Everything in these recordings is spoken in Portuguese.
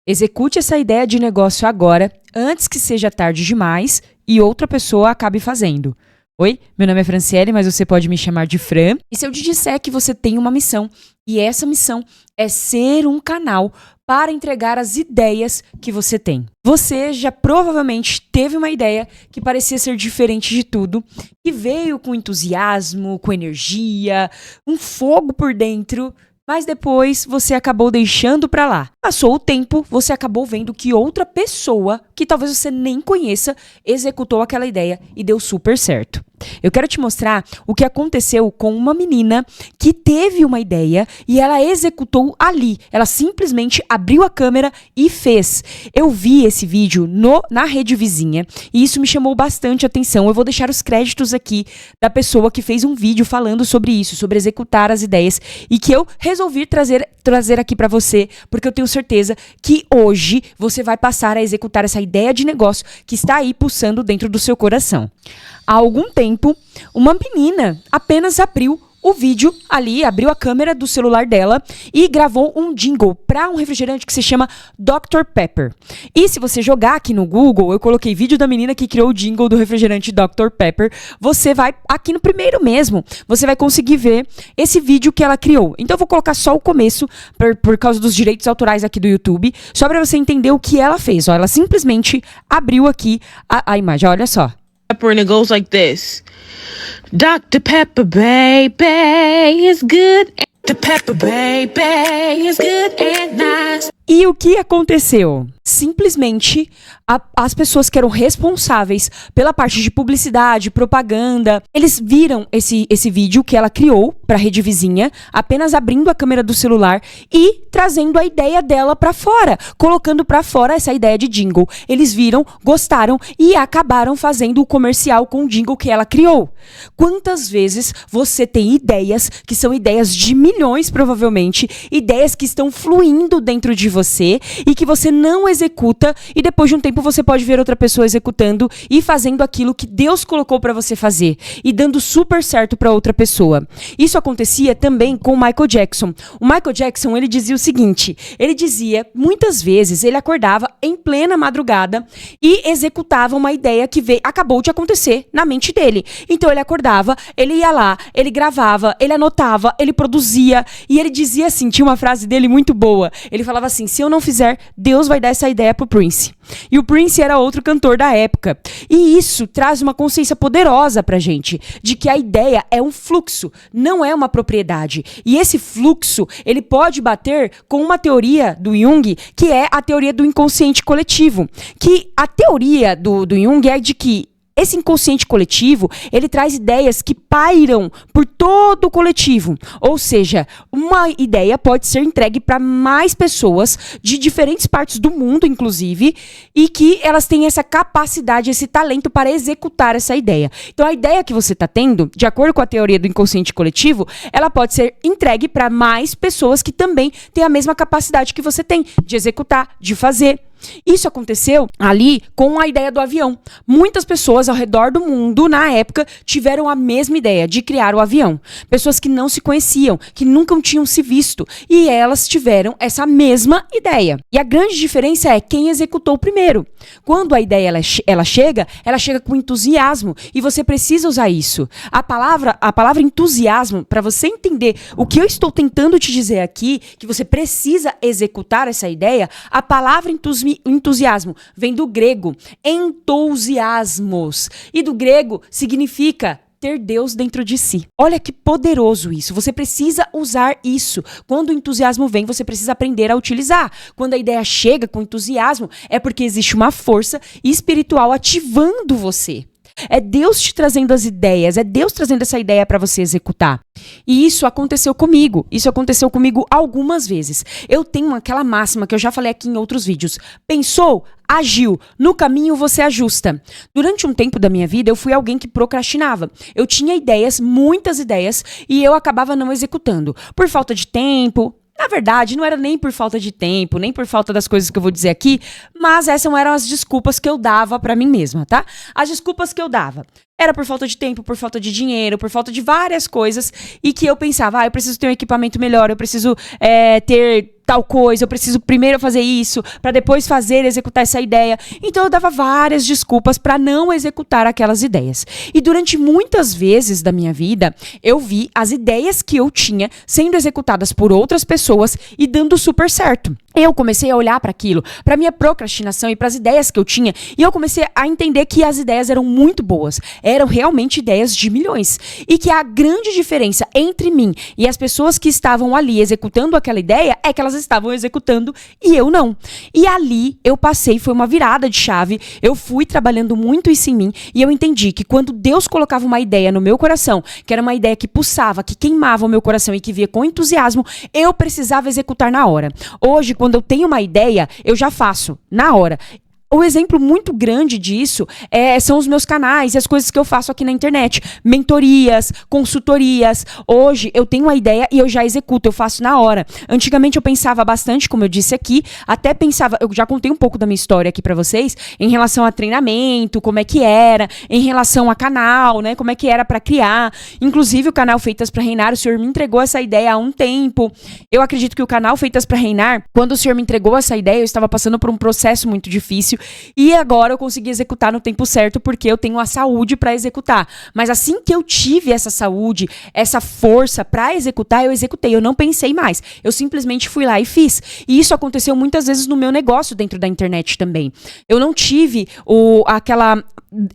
Execute essa ideia de negócio agora, antes que seja tarde demais e outra pessoa acabe fazendo. Oi, meu nome é Franciele, mas você pode me chamar de Fran. E se eu te disser que você tem uma missão, e essa missão é ser um canal para entregar as ideias que você tem. Você já provavelmente teve uma ideia que parecia ser diferente de tudo, que veio com entusiasmo, com energia, um fogo por dentro, mas depois você acabou deixando pra lá. Passou o tempo, você acabou vendo que outra pessoa, que talvez você nem conheça, executou aquela ideia e deu super certo. Eu quero te mostrar o que aconteceu com uma menina que teve uma ideia e ela executou ali. Ela simplesmente abriu a câmera e fez. Eu vi esse vídeo na rede vizinha e isso me chamou bastante atenção. Eu vou deixar os créditos aqui da pessoa que fez um vídeo falando sobre isso, sobre executar as ideias e que eu resolvi trazer aqui pra você, porque eu tenho certeza que hoje você vai passar a executar essa ideia de negócio que está aí pulsando dentro do seu coração. Há algum tempo, uma menina apenas abriu o vídeo ali, abriu a câmera do celular dela e gravou um jingle para um refrigerante que se chama Dr. Pepper. E se você jogar aqui no Google, eu coloquei vídeo da menina que criou o jingle do refrigerante Dr. Pepper, você vai, aqui no primeiro mesmo, você vai conseguir ver esse vídeo que ela criou. Então eu vou colocar só o começo, por causa dos direitos autorais aqui do YouTube, só para você entender o que ela fez. Ó, ela simplesmente abriu aqui a imagem, olha só. Pepper and it goes like this. Dr. Pepper, baby, is good. Dr. Pepper, baby, is good and nice. E o que aconteceu? Simplesmente, as pessoas que eram responsáveis pela parte de publicidade, propaganda, eles viram esse vídeo que ela criou para a rede vizinha, apenas abrindo a câmera do celular e trazendo a ideia dela para fora, colocando para fora essa ideia de jingle. Eles viram, gostaram e acabaram fazendo o comercial com o jingle que ela criou. Quantas vezes você tem ideias que são ideias de milhões, provavelmente, ideias que estão fluindo dentro de você e que você não executa e depois de um tempo você pode ver outra pessoa executando e fazendo aquilo que Deus colocou para você fazer e dando super certo para outra pessoa. Isso acontecia também com o Michael Jackson. O Michael Jackson, ele dizia o seguinte, ele dizia, muitas vezes ele acordava em plena madrugada e executava uma ideia que acabou de acontecer na mente dele. Então ele acordava, ele ia lá, ele gravava, ele anotava, ele produzia e ele dizia assim, tinha uma frase dele muito boa, ele falava assim, se eu não fizer, Deus vai dar essa ideia pro Prince. E o Prince era outro cantor da época. E isso traz uma consciência poderosa pra gente, de que a ideia é um fluxo, não é uma propriedade. E esse fluxo, ele pode bater com uma teoria do Jung, que é a teoria do inconsciente coletivo. Que a teoria do Jung é de que esse inconsciente coletivo, ele traz ideias que pairam por todo o coletivo. Ou seja, uma ideia pode ser entregue para mais pessoas de diferentes partes do mundo, inclusive, e que elas têm essa capacidade, esse talento para executar essa ideia. Então, a ideia que você está tendo, de acordo com a teoria do inconsciente coletivo, ela pode ser entregue para mais pessoas que também têm a mesma capacidade que você tem de executar, de fazer. Isso aconteceu ali com a ideia do avião. Muitas pessoas ao redor do mundo, na época, tiveram a mesma ideia de criar o avião. Pessoas que não se conheciam, que nunca tinham se visto. E elas tiveram essa mesma ideia. E a grande diferença é quem executou primeiro. Quando a ideia ela chega com entusiasmo. E você precisa usar isso. A palavra entusiasmo, para você entender o que eu estou tentando te dizer aqui, que você precisa executar essa ideia, a palavra entusiasmo vem do grego entousiasmos e do grego significa ter Deus dentro de si. Olha que poderoso isso. Você precisa usar isso. Quando o entusiasmo vem, você precisa aprender a utilizar. Quando a ideia chega com entusiasmo, é porque existe uma força espiritual ativando você. É Deus te trazendo as ideias, é Deus trazendo essa ideia para você executar. E isso aconteceu comigo. Isso aconteceu comigo algumas vezes. Eu tenho aquela máxima que eu já falei aqui em outros vídeos. Pensou? Agiu. No caminho você ajusta. Durante um tempo da minha vida, eu fui alguém que procrastinava. Eu tinha ideias, muitas ideias, e eu acabava não executando. Por falta de tempo. Na verdade, não era nem por falta de tempo, nem por falta das coisas que eu vou dizer aqui, mas essas eram as desculpas que eu dava pra mim mesma, tá? As desculpas que eu dava. Era por falta de tempo, por falta de dinheiro, por falta de várias coisas, e que eu pensava, eu preciso ter um equipamento melhor, eu preciso ter tal coisa, eu preciso primeiro fazer isso, para depois executar essa ideia. Então eu dava várias desculpas para não executar aquelas ideias. E durante muitas vezes da minha vida, eu vi as ideias que eu tinha sendo executadas por outras pessoas e dando super certo. Eu comecei a olhar para aquilo, para minha procrastinação e para as ideias que eu tinha, e eu comecei a entender que as ideias eram muito boas, eram realmente ideias de milhões, e que a grande diferença entre mim e as pessoas que estavam ali executando aquela ideia é que elas estavam executando e eu não. E ali eu passei, foi uma virada de chave, eu fui trabalhando muito isso em mim, e eu entendi que quando Deus colocava uma ideia no meu coração, que era uma ideia que pulsava, que queimava o meu coração e que via com entusiasmo, eu precisava executar na hora. Hoje, quando eu tenho uma ideia, eu já faço na hora. O exemplo muito grande disso são os meus canais e as coisas que eu faço aqui na internet. Mentorias, consultorias. Hoje eu tenho uma ideia e eu já executo, eu faço na hora. Antigamente eu pensava bastante, como eu disse aqui, até pensava, eu já contei um pouco da minha história aqui pra vocês, em relação a treinamento, como é que era, em relação a canal, né, como é que era pra criar. Inclusive o canal Feitas pra Reinar, o Senhor me entregou essa ideia há um tempo. Eu acredito que o canal Feitas pra Reinar, quando o Senhor me entregou essa ideia, eu estava passando por um processo muito difícil. E agora eu consegui executar no tempo certo porque eu tenho a saúde para executar. Mas assim que eu tive essa saúde, essa força para executar, eu executei. Eu não pensei mais. Eu simplesmente fui lá e fiz. E isso aconteceu muitas vezes no meu negócio dentro da internet também. Eu não tive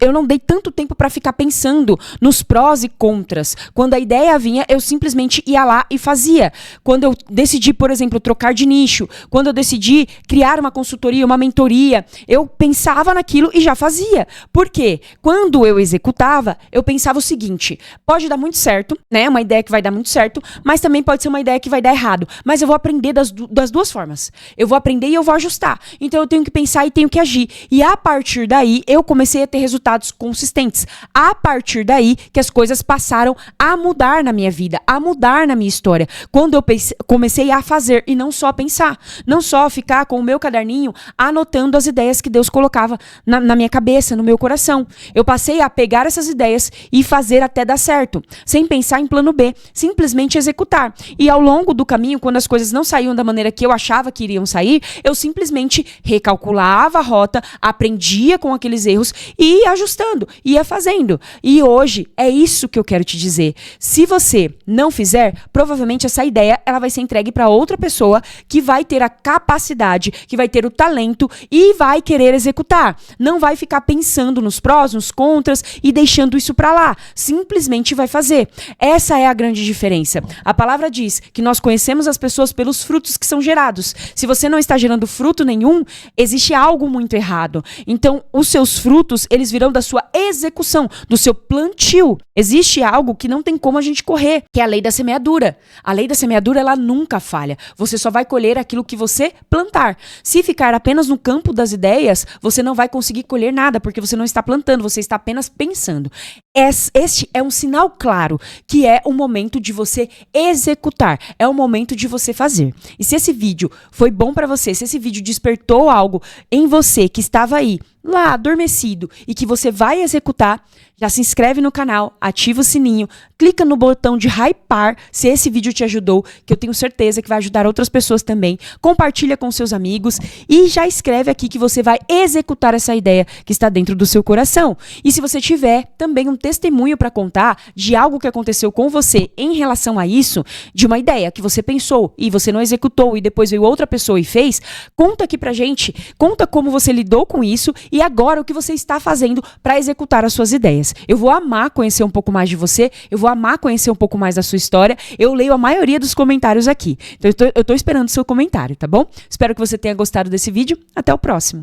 eu não dei tanto tempo para ficar pensando nos prós e contras. Quando a ideia vinha, eu simplesmente ia lá e fazia. Quando eu decidi, por exemplo, trocar de nicho, quando eu decidi criar uma consultoria, uma mentoria, eu pensava naquilo e já fazia. Por quê? Quando eu executava, eu pensava o seguinte, pode dar muito certo, né? Uma ideia que vai dar muito certo, mas também pode ser uma ideia que vai dar errado. Mas eu vou aprender das duas formas. Eu vou aprender e eu vou ajustar. Então eu tenho que pensar e tenho que agir. E a partir daí, eu comecei a ter resultados consistentes. A partir daí que as coisas passaram a mudar na minha vida, a mudar na minha história. Quando eu comecei a fazer e não só pensar, não só ficar com o meu caderninho anotando as ideias que Deus colocava na minha cabeça, no meu coração. Eu passei a pegar essas ideias e fazer até dar certo, sem pensar em plano B, simplesmente executar. E ao longo do caminho, quando as coisas não saíam da maneira que eu achava que iriam sair, eu simplesmente recalculava a rota, aprendia com aqueles erros e ia ajustando, ia fazendo. E hoje é isso que eu quero te dizer. Se você não fizer, provavelmente essa ideia ela vai ser entregue para outra pessoa que vai ter a capacidade, que vai ter o talento e vai querer executar. Não vai ficar pensando nos prós, nos contras e deixando isso para lá. Simplesmente vai fazer. Essa é a grande diferença. A palavra diz que nós conhecemos as pessoas pelos frutos que são gerados. Se você não está gerando fruto nenhum, existe algo muito errado. Então, os seus frutos, eles virão da sua execução, do seu plantio. Existe algo que não tem como a gente correr, que é a lei da semeadura. A lei da semeadura, ela nunca falha. Você só vai colher aquilo que você plantar. Se ficar apenas no campo das ideias, você não vai conseguir colher nada, porque você não está plantando, você está apenas pensando. Este é um sinal claro que é o momento de você executar, é o momento de você fazer. E se esse vídeo foi bom para você, se esse vídeo despertou algo em você que estava aí, lá, adormecido, e que você vai executar, já se inscreve no canal, ativa o sininho, clica no botão de hypar se esse vídeo te ajudou, que eu tenho certeza que vai ajudar outras pessoas também. Compartilha com seus amigos e já escreve aqui que você vai executar essa ideia que está dentro do seu coração. E se você tiver também um testemunho para contar de algo que aconteceu com você em relação a isso, de uma ideia que você pensou e você não executou e depois veio outra pessoa e fez, conta aqui pra gente, conta como você lidou com isso e agora o que você está fazendo para executar as suas ideias. Eu vou amar conhecer um pouco mais de você, eu vou amar conhecer um pouco mais da sua história. Eu leio a maioria dos comentários aqui. Então eu tô esperando o seu comentário, tá bom? Espero que você tenha gostado desse vídeo. Até o próximo.